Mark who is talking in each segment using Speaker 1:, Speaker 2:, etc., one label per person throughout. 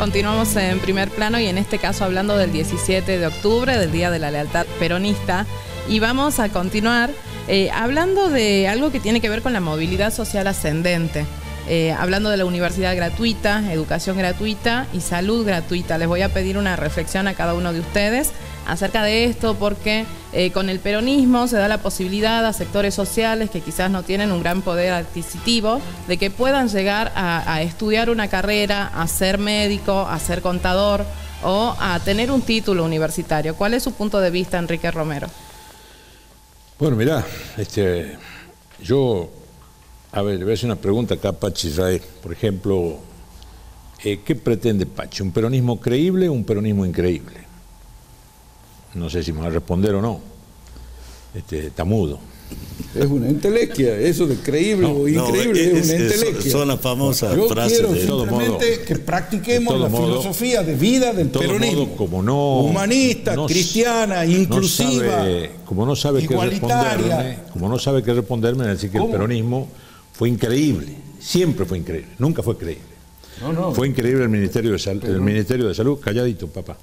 Speaker 1: continuamos en Primer Plano y en este caso hablando del 17 de octubre, del Día de la Lealtad Peronista. Y vamos a continuar hablando de algo que tiene que ver con la movilidad social ascendente. Hablando de la universidad gratuita, educación gratuita y salud gratuita. Les voy a pedir una reflexión a cada uno de ustedes acerca de esto porque con el peronismo se da la posibilidad a sectores sociales que quizás no tienen un gran poder adquisitivo de que puedan llegar a estudiar una carrera, a ser médico, a ser contador o a tener un título universitario. ¿Cuál es su punto de vista, Enrique Romero?
Speaker 2: Bueno, mirá, yo... A ver, le voy a hacer una pregunta acá a Pachi Israel. Por ejemplo, ¿qué pretende Pachi? ¿Un peronismo creíble o un peronismo increíble? No sé si me va a responder o no. Está mudo.
Speaker 3: Es una entelequia, eso de creíble o increíble es una entelequia.
Speaker 4: Son las famosas frases.
Speaker 3: Yo quiero simplemente que practiquemos la filosofía de vida del peronismo.
Speaker 2: Modo, como no,
Speaker 3: humanista, cristiana, inclusiva,
Speaker 2: como no sabe
Speaker 3: igualitaria.
Speaker 2: Como no sabe qué responderme, es decir que el peronismo fue increíble, siempre fue increíble, nunca fue creíble. Fue increíble el Ministerio de Salud, calladito, papá.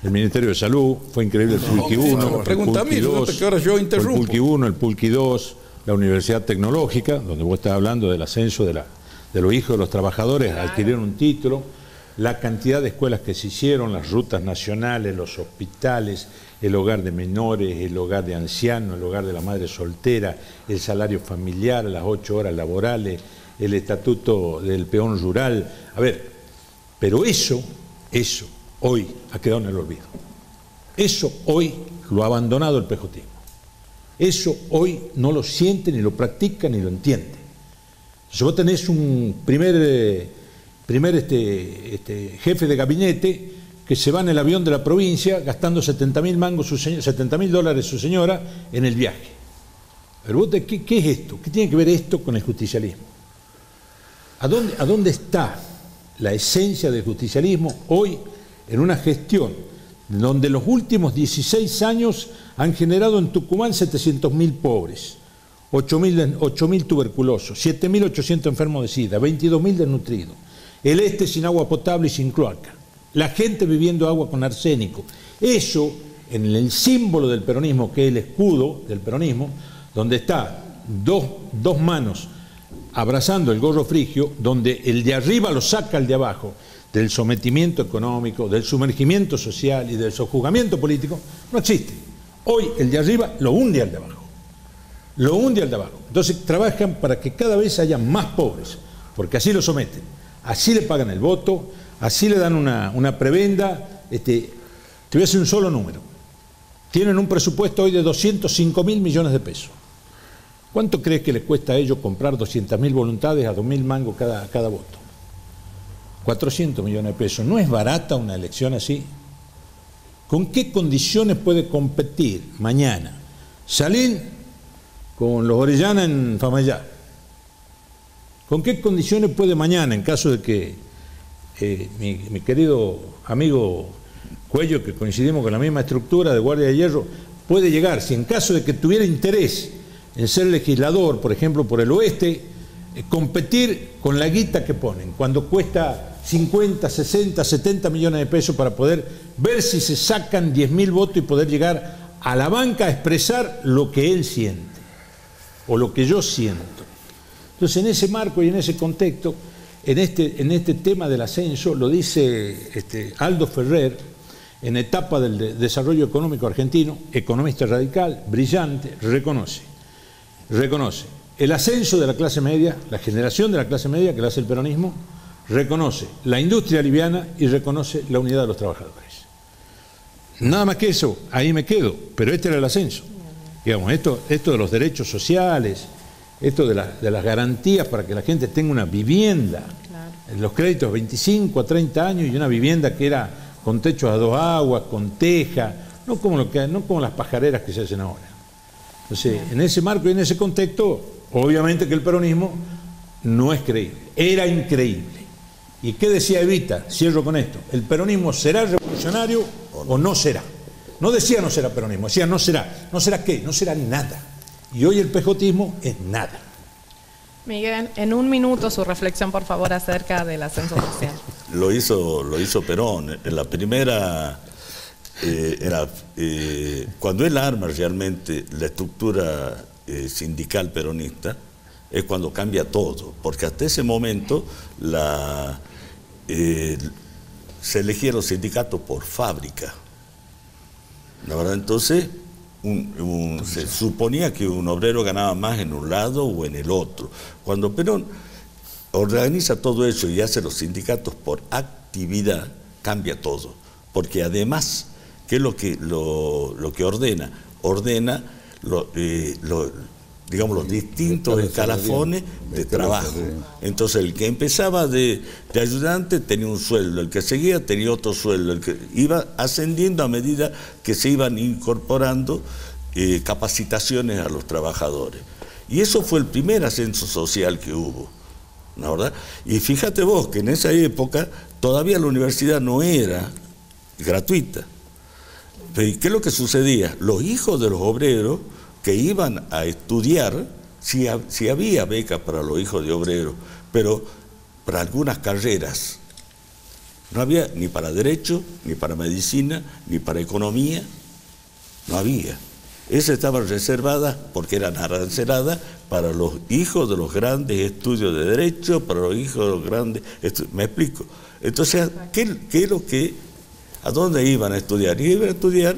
Speaker 2: El Ministerio de Salud, fue increíble el Pulqui 1, el Pulqui 2, el Pulqui 1, el Pulqui 2, la Universidad Tecnológica, donde vos estás hablando del ascenso de los hijos de los trabajadores a adquirir un título, la cantidad de escuelas que se hicieron, las rutas nacionales, los hospitales, el hogar de menores, el hogar de ancianos, el hogar de la madre soltera, el salario familiar, las 8 horas laborales, el estatuto del peón rural. A ver, pero eso hoy ha quedado en el olvido. Eso hoy lo ha abandonado el pejotismo. Eso hoy no lo siente, ni lo practica, ni lo entiende. Si vos tenés un primer jefe de gabinete que se va en el avión de la provincia gastando 70.000 mangos, $70.000 su señora en el viaje. Pero vos, ¿qué es esto? ¿Qué tiene que ver esto con el justicialismo? ¿A dónde está la esencia del justicialismo hoy en una gestión donde los últimos 16 años han generado en Tucumán 700.000 pobres, 8.000 tuberculosos, 7.800 enfermos de SIDA, 22.000 desnutridos, el sin agua potable y sin cloaca, la gente bebiendo agua con arsénico? Eso, en el símbolo del peronismo, que es el escudo del peronismo, donde está dos manos abrazando el gorro frigio, donde el de arriba lo saca al de abajo, del sometimiento económico, del sumergimiento social y del sojuzgamiento político, no existe. Hoy el de arriba lo hunde al de abajo. Lo hunde al de abajo. Entonces trabajan para que cada vez haya más pobres, porque así lo someten, así le pagan el voto, así le dan una prebenda. Te voy a hacer un solo número. Tienen un presupuesto hoy de 205.000 millones de pesos. ¿Cuánto crees que les cuesta a ellos comprar 200.000 voluntades a 2.000 mangos cada voto? 400 millones de pesos. ¿No es barata una elección así? ¿Con qué condiciones puede competir mañana Salín con los Orellana en Famayá? ¿Con qué condiciones puede mañana, en caso de que mi querido amigo Cuello, que coincidimos con la misma estructura de Guardia de Hierro, puede llegar, si en caso de que tuviera interés en ser legislador, por ejemplo, por el oeste, competir con la guita que ponen, cuando cuesta 50, 60, 70 millones de pesos para poder ver si se sacan 10.000 votos y poder llegar a la banca a expresar lo que él siente o lo que yo siento? Entonces, en ese marco y en ese contexto, en este tema del ascenso, lo dice Aldo Ferrer, en etapa del desarrollo económico argentino, economista radical, brillante, reconoce el ascenso de la clase media, la generación de la clase media que lo hace el peronismo, reconoce la industria liviana y reconoce la unidad de los trabajadores. Nada más que eso, ahí me quedo, pero este era el ascenso. Digamos, esto de los derechos sociales, esto de las garantías para que la gente tenga una vivienda, claro. Los créditos 25 a 30 años y una vivienda que era con techos a 2 aguas, con teja, no como las pajareras que se hacen ahora. Entonces, en ese marco y en ese contexto, obviamente que el peronismo no es creíble, era increíble. ¿Y qué decía Evita? Cierro con esto. ¿El peronismo será revolucionario o no será? No decía no será peronismo, decía no será. ¿No será qué? No será nada. Y hoy el pejotismo es nada.
Speaker 1: Miguel, en un minuto su reflexión, por favor, acerca del ascenso social.
Speaker 4: lo hizo Perón. En la primera, cuando él arma realmente la estructura sindical peronista, es cuando cambia todo, porque hasta ese momento se elegían los sindicatos por fábrica. La verdad, entonces se suponía que un obrero ganaba más en un lado o en el otro. Cuando Perón organiza todo eso y hace los sindicatos por actividad, cambia todo, porque además, ¿qué es lo que ordena? Ordena digamos, los distintos escalafones de trabajo. Entonces, el que empezaba de ayudante tenía un sueldo, el que seguía tenía otro sueldo, el que iba ascendiendo a medida que se iban incorporando capacitaciones a los trabajadores. Y eso fue el primer ascenso social que hubo, ¿no, verdad? Y fíjate vos que en esa época todavía la universidad no era gratuita. ¿Qué es lo que sucedía? Los hijos de los obreros que iban a estudiar, sí había becas para los hijos de obreros, pero para algunas carreras. No había ni para derecho, ni para medicina, ni para economía, no había. Esas estaban reservadas porque eran aranceladas para los hijos de los grandes estudios de derecho, para los hijos de los grandes estudios. ¿Me explico? Entonces, ¿a dónde iban a estudiar? Iban a estudiar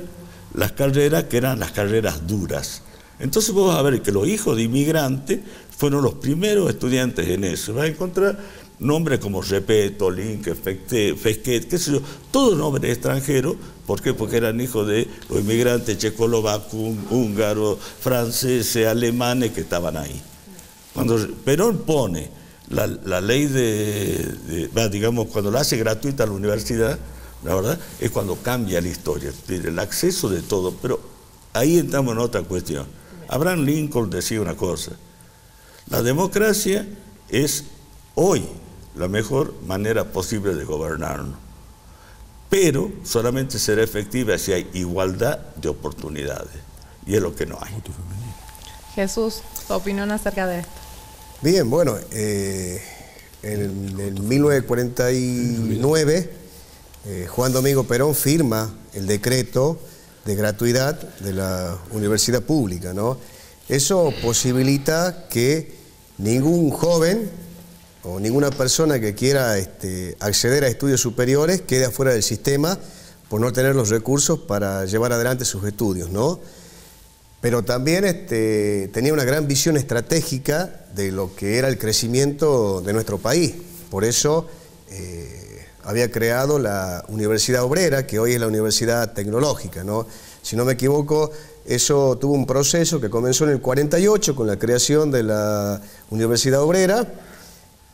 Speaker 4: las carreras que eran las carreras duras. Entonces vos vas a ver que los hijos de inmigrantes fueron los primeros estudiantes en eso. Vas a encontrar nombres como Repetto, Linke, Fesquet, qué sé yo, todos nombres extranjeros. ¿Por qué? Porque eran hijos de los inmigrantes checoslovacos, húngaros, franceses, alemanes que estaban ahí. Cuando Perón pone la ley digamos, cuando la hace gratuita a la universidad, la verdad, es cuando cambia la historia, el acceso de todo. Pero ahí entramos en otra cuestión. Abraham Lincoln decía una cosa: la democracia es hoy la mejor manera posible de gobernarnos, pero solamente será efectiva si hay igualdad de oportunidades, y es lo que no hay.
Speaker 1: Jesús, tu opinión acerca de esto.
Speaker 5: Bien, bueno, en 1949 Juan Domingo Perón firma el decreto de gratuidad de la universidad pública, ¿no? Eso posibilita que ningún joven o ninguna persona que quiera acceder a estudios superiores quede afuera del sistema por no tener los recursos para llevar adelante sus estudios, ¿no? Pero también tenía una gran visión estratégica de lo que era el crecimiento de nuestro país. Por eso había creado la Universidad Obrera, que hoy es la Universidad Tecnológica, ¿no? Si no me equivoco, eso tuvo un proceso que comenzó en el 48 con la creación de la Universidad Obrera,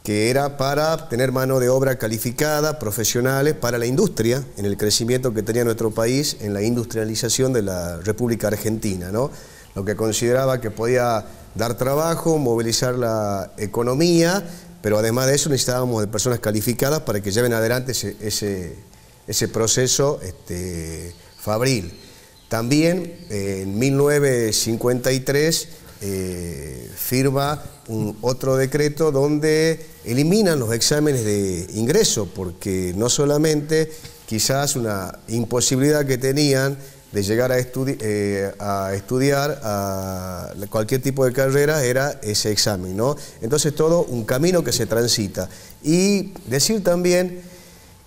Speaker 5: que era para tener mano de obra calificada, profesionales, para la industria, en el crecimiento que tenía nuestro país, en la industrialización de la República Argentina, ¿no? Lo que consideraba que podía dar trabajo, movilizar la economía, pero además de eso necesitábamos de personas calificadas para que lleven adelante ese proceso fabril. También en 1953 firma otro decreto donde eliminan los exámenes de ingreso, porque no solamente quizás una imposibilidad que tenían de llegar a estudiar a cualquier tipo de carrera era ese examen, ¿no? Entonces todo un camino que se transita. Y decir también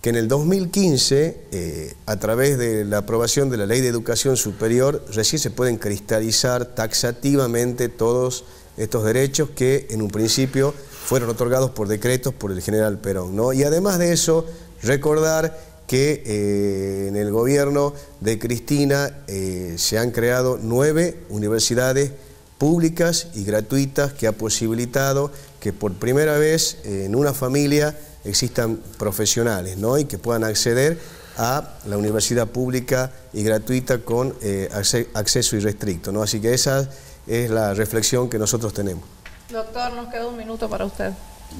Speaker 5: que en el 2015, a través de la aprobación de la Ley de Educación Superior, recién se pueden cristalizar taxativamente todos estos derechos que en un principio fueron otorgados por decretos por el general Perón, ¿no? Y además de eso, recordar que en el gobierno de Cristina se han creado 9 universidades públicas y gratuitas que ha posibilitado que por primera vez en una familia existan profesionales, ¿no? Y que puedan acceder a la universidad pública y gratuita con acceso irrestricto, ¿no? Así que esa es la reflexión que nosotros tenemos.
Speaker 1: Doctor, nos queda un minuto para usted.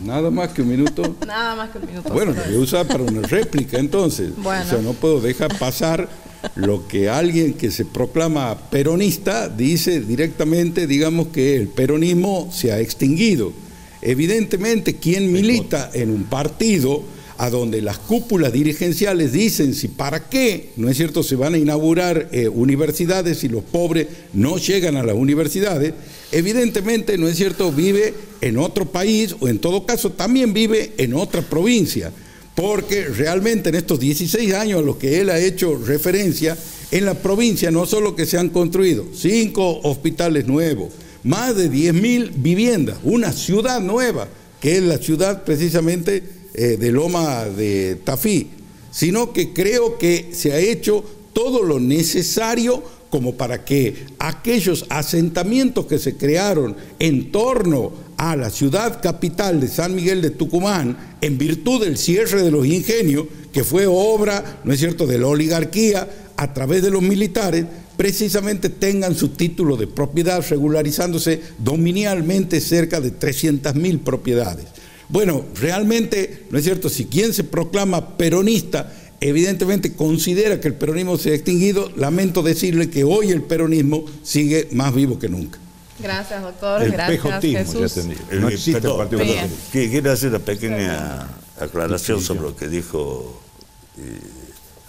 Speaker 3: Nada más que un minuto.
Speaker 1: Nada más que un minuto.
Speaker 3: Bueno, lo voy a usar para una réplica entonces. Bueno. O sea, no puedo dejar pasar lo que alguien que se proclama peronista dice directamente, digamos que el peronismo se ha extinguido. Evidentemente, quien milita en un partido a donde las cúpulas dirigenciales dicen si para qué, ¿no es cierto?, se van a inaugurar universidades y los pobres no llegan a las universidades, evidentemente, ¿no es cierto?, vive en otro país o en todo caso también vive en otra provincia, porque realmente en estos 16 años a los que él ha hecho referencia, en la provincia no solo que se han construido 5 hospitales nuevos, más de 10.000 viviendas, una ciudad nueva, que es la ciudad precisamente de Loma de Tafí, sino que creo que se ha hecho todo lo necesario como para que aquellos asentamientos que se crearon en torno a la ciudad capital de San Miguel de Tucumán, en virtud del cierre de los ingenios, que fue obra, ¿no es cierto?, de la oligarquía a través de los militares, precisamente tengan su título de propiedad, regularizándose dominialmente cerca de 300.000 propiedades. Bueno, realmente, ¿no es cierto?, si quien se proclama peronista evidentemente considera que el peronismo se ha extinguido, lamento decirle que hoy el peronismo sigue más vivo que nunca.
Speaker 1: Gracias, doctor. Gracias, Jesús.
Speaker 2: No existe el Partido Peronista.
Speaker 4: Quiero hacer una pequeña aclaración sobre lo que dijo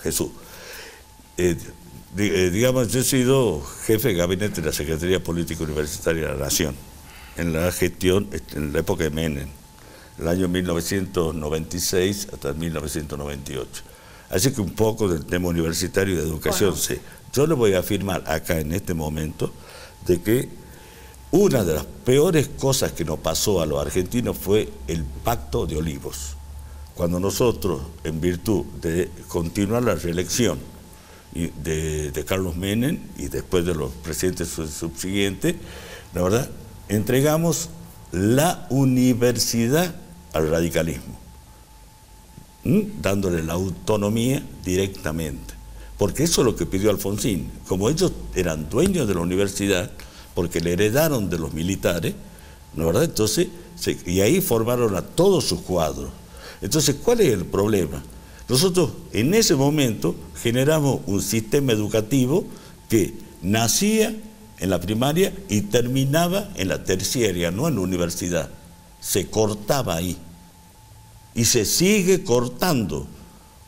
Speaker 4: Jesús. Digamos, yo he sido jefe de gabinete de la Secretaría Política Universitaria de la Nación en la gestión, en la época de Menem, el año 1996 hasta 1998. Así que un poco del tema universitario y de educación sé. Yo le voy a afirmar acá en este momento de que una de las peores cosas que nos pasó a los argentinos fue el Pacto de Olivos. Cuando nosotros, en virtud de continuar la reelección de Carlos Menem y después de los presidentes subsiguientes, la verdad, entregamos la universidad al radicalismo, dándole la autonomía directamente. Porque eso es lo que pidió Alfonsín. Como ellos eran dueños de la universidad, porque le heredaron de los militares, ¿no es verdad? Entonces, y ahí formaron a todos sus cuadros. Entonces, ¿cuál es el problema? Nosotros en ese momento generamos un sistema educativo que nacía en la primaria y terminaba en la terciaria, no en la universidad. Se cortaba ahí. Y se sigue cortando.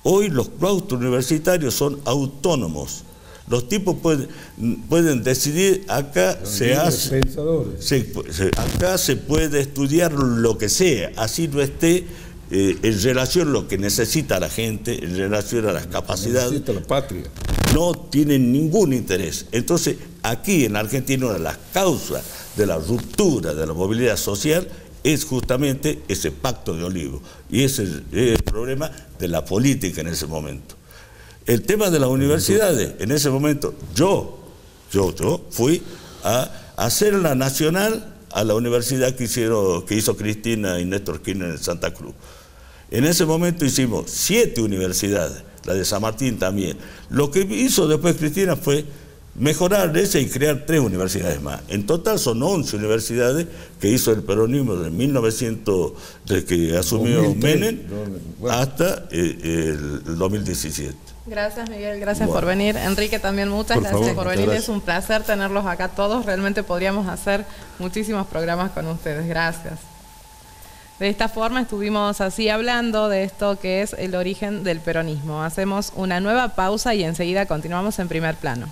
Speaker 4: Hoy los claustros universitarios son autónomos. Los tipos pueden decidir, acá acá se puede estudiar lo que sea, así no esté en relación a lo que necesita la gente, en relación a las capacidades.
Speaker 3: Necesita la patria.
Speaker 4: No tienen ningún interés. Entonces, aquí en Argentina, una de las causas de la ruptura de la movilidad social es justamente ese Pacto de Olivos. Y ese es el problema de la política en ese momento. El tema de las universidades, en ese momento, yo fui a hacer la nacional a la universidad que hizo Cristina y Néstor Kirchner en Santa Cruz. En ese momento hicimos 7 universidades, la de San Martín también. Lo que hizo después Cristina fue mejorar esa y crear 3 universidades más. En total son 11 universidades que hizo el peronismo de 1900, desde que asumió Menem, hasta el 2017.
Speaker 1: Gracias, Miguel, gracias por venir. Enrique, también muchas gracias por venir. Es un placer tenerlos acá todos. Realmente podríamos hacer muchísimos programas con ustedes. Gracias. De esta forma estuvimos así hablando de esto que es el origen del peronismo. Hacemos una nueva pausa y enseguida continuamos en Primer Plano.